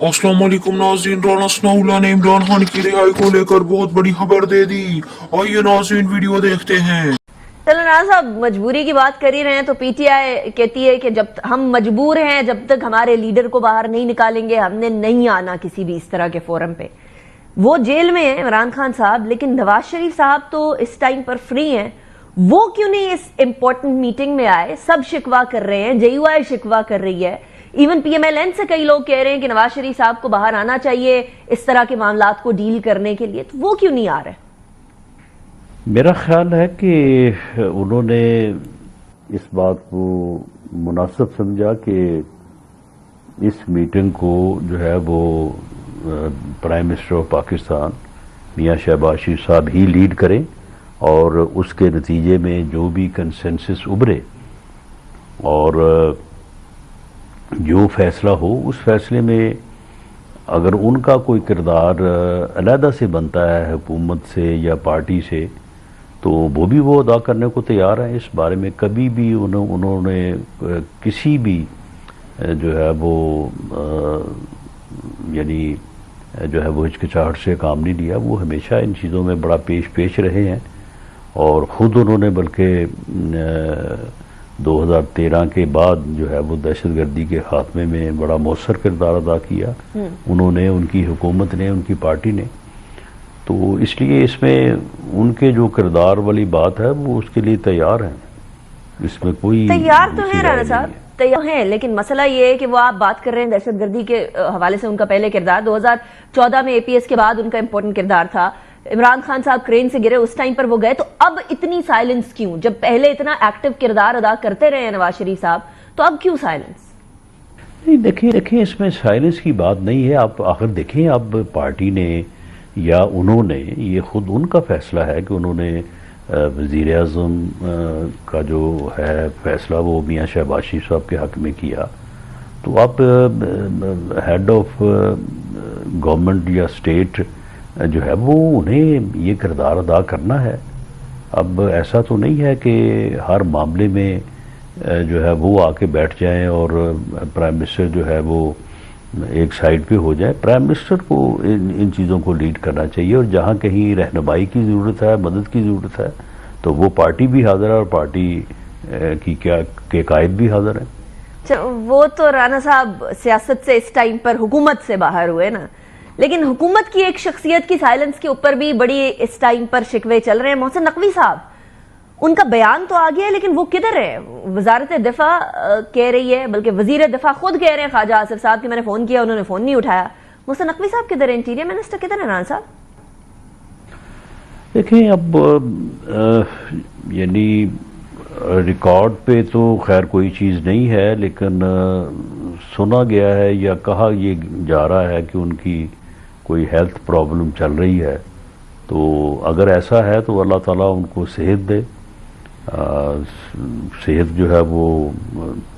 अस्सलाम वालेकुम नाज़रीन, राना सनाउल्लाह ने इमरान खान की रिहाई को लेकर बहुत बड़ी खबर दे दी। आइए नाज़रीन वीडियो देखते हैं। चलो नाज़ साहब, मजबूरी की बात कर ही रहे हैं तो पीटीआई कहती है कि जब हम मजबूर हैं, जब तक हमारे लीडर को बाहर नहीं निकालेंगे हमने नहीं आना किसी भी इस तरह के फोरम पे। वो जेल में है इमरान खान साहब, लेकिन नवाज शरीफ साहब तो इस टाइम पर फ्री हैं। वो क्यों नहीं इस इम्पोर्टेंट मीटिंग में आए? सब शिकवा कर रहे हैं, JUI शिकवा कर रही है, इवन PMLN से कई लोग कह रहे हैं कि नवाज शरीफ साहब को बाहर आना चाहिए इस तरह के मामलात को डील करने के लिए। तो वो क्यों नहीं आ रहे? मेरा ख्याल है कि उन्होंने इस बात को मुनासिब समझा कि इस मीटिंग को जो है वो प्राइम मिनिस्टर ऑफ पाकिस्तान मियां शहबाज शरीफ साहब ही लीड करें और उसके नतीजे में जो भी कंसेंसस उभरे और जो फैसला हो उस फैसले में अगर उनका कोई किरदार अलहदा से बनता है हुकूमत से या पार्टी से तो वो भी वो अदा करने को तैयार हैं। इस बारे में कभी भी उन्होंने किसी भी जो है वो यानी जो है वो हिचकिचाहट से काम नहीं लिया। वो हमेशा इन चीज़ों में बड़ा पेश रहे हैं और ख़ुद उन्होंने बल्कि 2013 के बाद जो है वो दहशतगर्दी के खात्मे में बड़ा मौसर किरदार अदा किया उन्होंने, उनकी हुकूमत ने, उनकी पार्टी ने। तो इसलिए इसमें उनके जो किरदार वाली बात है वो उसके लिए तैयार हैं। इसमें कोई तैयार तो है राना साहब, तैयार हैं, लेकिन मसला ये है कि वो आप बात कर रहे हैं दहशतगर्दी के हवाले से उनका पहले किरदार 2014 में APS के बाद उनका इंपॉर्टेंट किरदार था। इमरान खान साहब क्रेन से गिरे, उस टाइम पर वो गए, तो अब इतनी साइलेंस क्यों? जब पहले इतना एक्टिव किरदार अदा करते रहे हैं नवाज शरीफ साहब, तो अब क्यों साइलेंस? नहीं, देखिए इसमें साइलेंस की बात नहीं है। आप आखिर देखें, अब पार्टी ने या उन्होंने, ये खुद उनका फैसला है कि उन्होंने वज़ीर आज़म का जो है फैसला वो मियां शहबाज शरीफ साहब के हक में किया। तो आप हेड ऑफ गवर्नमेंट या स्टेट जो है वो उन्हें ये किरदार अदा करना है। अब ऐसा तो नहीं है कि हर मामले में जो है वो आके बैठ जाएं और प्राइम मिनिस्टर जो है वो एक साइड पे हो जाए। प्राइम मिनिस्टर को इन चीज़ों को लीड करना चाहिए और जहाँ कहीं रहनुमाई की ज़रूरत है, मदद की ज़रूरत है, तो वो पार्टी भी हाजिर है और पार्टी की के कायद भी हाजिर है। वो तो राना साहब सियासत से इस टाइम पर हुकूमत से बाहर हुए ना, लेकिन हुकूमत की एक शख्सियत की साइलेंस के ऊपर भी बड़ी इस टाइम पर शिकवे चल रहे हैं। मोहसिन नकवी साहब, उनका बयान तो आ गया है, लेकिन वो किधर है? वजारत दिफा कह रही है, बल्कि वजीर दिफा खुद कह रहे हैं ख्वाजा आसिफ साहब कि मैंने फोन किया, उन्होंने फोन नहीं उठाया। मोहसिन नकवी साहब किधर है? इंटीरियर मिनिस्टर किधर है राना साहब? देखिए अब यानी रिकॉर्ड पे तो खैर कोई चीज़ नहीं है, लेकिन सुना गया है या कहा ये जा रहा है कि उनकी कोई हेल्थ प्रॉब्लम चल रही है। तो अगर ऐसा है तो अल्लाह ताला उनको सेहत दे। सेहत जो है वो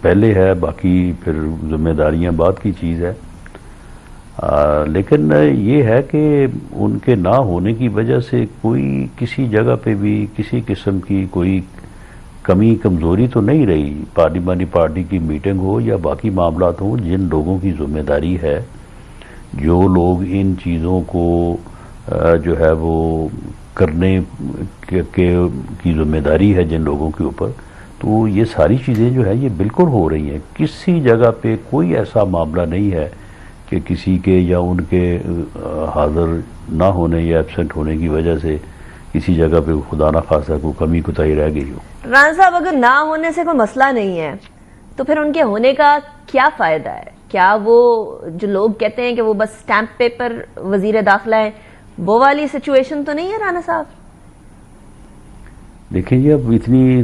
पहले है, बाकी फिर जिम्मेदारियां बाद की चीज़ है। लेकिन ये है कि उनके ना होने की वजह से कोई किसी जगह पे भी किसी किस्म की कोई कमी कमज़ोरी तो नहीं रही। पार्लिमानी पार्टी की मीटिंग हो या बाकी मामलात हों, जिन लोगों की जिम्मेदारी है, जो लोग इन चीज़ों को जो है वो करने की जिम्मेदारी है जिन लोगों के ऊपर, तो ये सारी चीज़ें जो है ये बिल्कुल हो रही हैं। किसी जगह पे कोई ऐसा मामला नहीं है कि किसी के या उनके हाजिर ना होने या एब्सेंट होने की वजह से किसी जगह पे खुदा ना खासा कोई कमी कुताही रह गई हो। राना साहब, अगर ना होने से कोई मसला नहीं है तो फिर उनके होने का क्या फायदा है? क्या वो जो लोग कहते हैं कि वो बस स्टैंप पेपर वजीर दाखिला है, वो वाली सिचुएशन तो नहीं है राना साहब? देखिए अब इतनी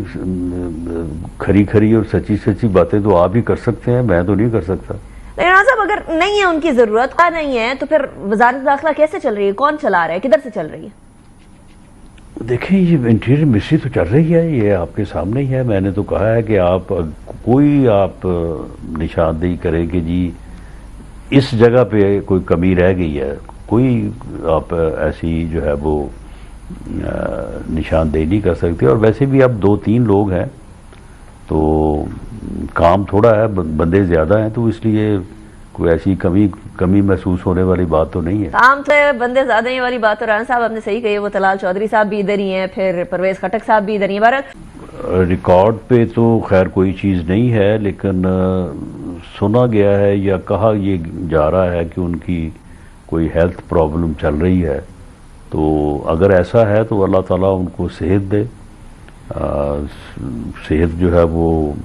खरी खरी और सच्ची सच्ची बातें तो आप ही कर सकते हैं, मैं तो नहीं कर सकता। लेकिन राना साहब, अगर नहीं है उनकी जरूरत का नहीं है तो फिर वजारत दाखिला कैसे चल रही है? कौन चला रहा है? किधर से चल रही है? देखिए ये इंटीरियर मिनिस्ट्री तो चल रही है, ये आपके सामने ही है। मैंने तो कहा है कि आप कोई आप निशानदेही करें कि जी इस जगह पे कोई कमी रह गई है, कोई आप ऐसी जो है वो निशानदेही नहीं कर सकते। और वैसे भी अब 2-3 लोग हैं तो काम थोड़ा है, बंदे ज़्यादा हैं, तो इसलिए कोई ऐसी कमी कमी महसूस होने वाली बात तो नहीं है। आम तो बंदे ज्यादा ही वाली बात तो राना साहब आपने सही कही, वो तलाल चौधरी साहब भी इधर ही हैं, फिर परवेज खटक साहब भी इधर ही हैं। बहरहाल रिकॉर्ड पे तो खैर कोई चीज़ नहीं है, लेकिन सुना गया है या कहा ये जा रहा है कि उनकी कोई हेल्थ प्रॉब्लम चल रही है। तो अगर ऐसा है तो अल्लाह ताला उनको सेहत दे। सेहत जो है वो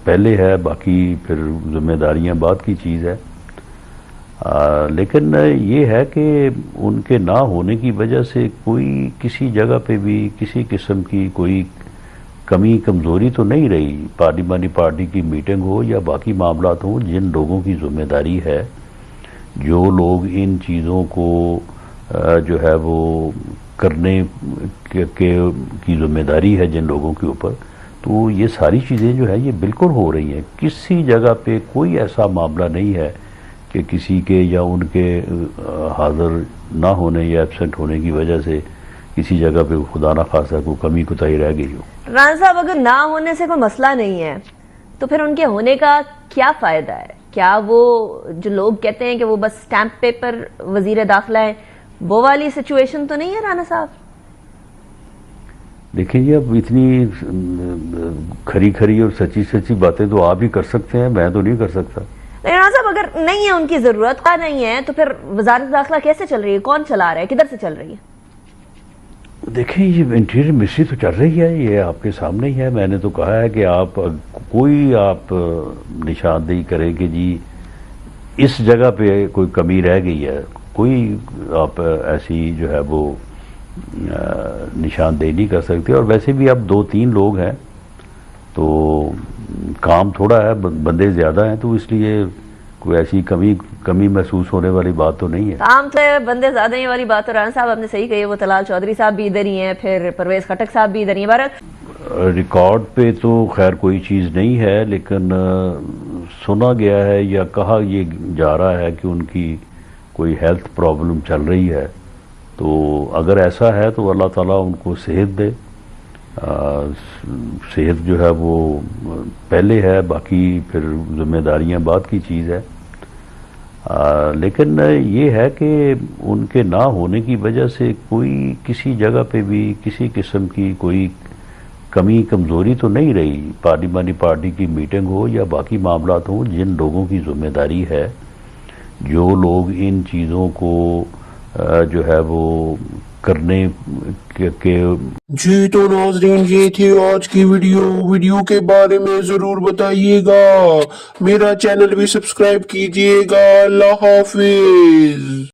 पहले है, बाकी फिर जिम्मेदारियां बाद की चीज़ है। लेकिन ये है कि उनके ना होने की वजह से कोई किसी जगह पे भी किसी किस्म की कोई कमी कमज़ोरी तो नहीं रही। पार्लिमानी पार्टी की मीटिंग हो या बाकी मामलात हों, जिन लोगों की जिम्मेदारी है, जो लोग इन चीज़ों को जो है वो करने की जिम्मेदारी है जिन लोगों के ऊपर, तो ये सारी चीज़ें जो है ये बिल्कुल हो रही हैं। किसी जगह पे कोई ऐसा मामला नहीं है कि किसी के या उनके हाज़िर ना होने या एब्सेंट होने की वजह से किसी जगह पे खुदा ना खासा कोई कमी कोताही रह गई हो। राना साहब अगर ना होने से कोई मसला नहीं है तो फिर उनके होने का क्या फायदा है? क्या वो जो लोग कहते हैं कि वो बस स्टैंप पेपर वजीर दाखिला है, वो वाली सिचुएशन तो नहीं है राना साहब? देखिए जी, अब इतनी खरी खरी और सच्ची सच्ची बातें तो आप ही कर सकते हैं, मैं तो नहीं कर सकता। लेकिन राना साहब अगर नहीं है, उनकी जरूरत का नहीं है, तो फिर वजारत दाखिला कैसे चल रही है? कौन चला रहा है? किधर से चल रही है? देखिए ये इंटीरियर मिनिस्ट्री तो चल रही है, ये आपके सामने ही है। मैंने तो कहा है कि आप कोई आप निशानदेही करें कि जी इस जगह पे कोई कमी रह गई है, कोई आप ऐसी जो है वो निशानदेही नहीं कर सकते। और वैसे भी अब 2-3 लोग हैं तो काम थोड़ा है, बंदे ज़्यादा हैं, तो इसलिए कोई ऐसी कमी महसूस होने वाली बात तो नहीं है। आम तो बंदे ज्यादा ही वाली बात तो राना साहब आपने सही कही, वो तलाल चौधरी साहब भी इधर ही हैं, फिर परवेज खटक साहब भी इधर ही हैं। बहरहाल रिकॉर्ड पे तो खैर कोई चीज़ नहीं है, लेकिन सुना गया है या कहा ये जा रहा है कि उनकी कोई हेल्थ प्रॉब्लम चल रही है। तो अगर ऐसा है तो अल्लाह ताला उनको सेहत दे। सेहत जो है वो पहले है, बाकी फिर जिम्मेदारियां बाद की चीज़ है। लेकिन ये है कि उनके ना होने की वजह से कोई किसी जगह पे भी किसी किस्म की कोई कमी कमज़ोरी तो नहीं रही। पार्लिमानी पार्टी की मीटिंग हो या बाकी मामलात हों, जिन लोगों की जिम्मेदारी है, जो लोग इन चीज़ों को जो है वो करने के जी तो नाजरीन, ये थी आज की वीडियो के बारे में जरूर बताइएगा। मेरा चैनल भी सब्सक्राइब कीजिएगा। अल्लाह हाफिज।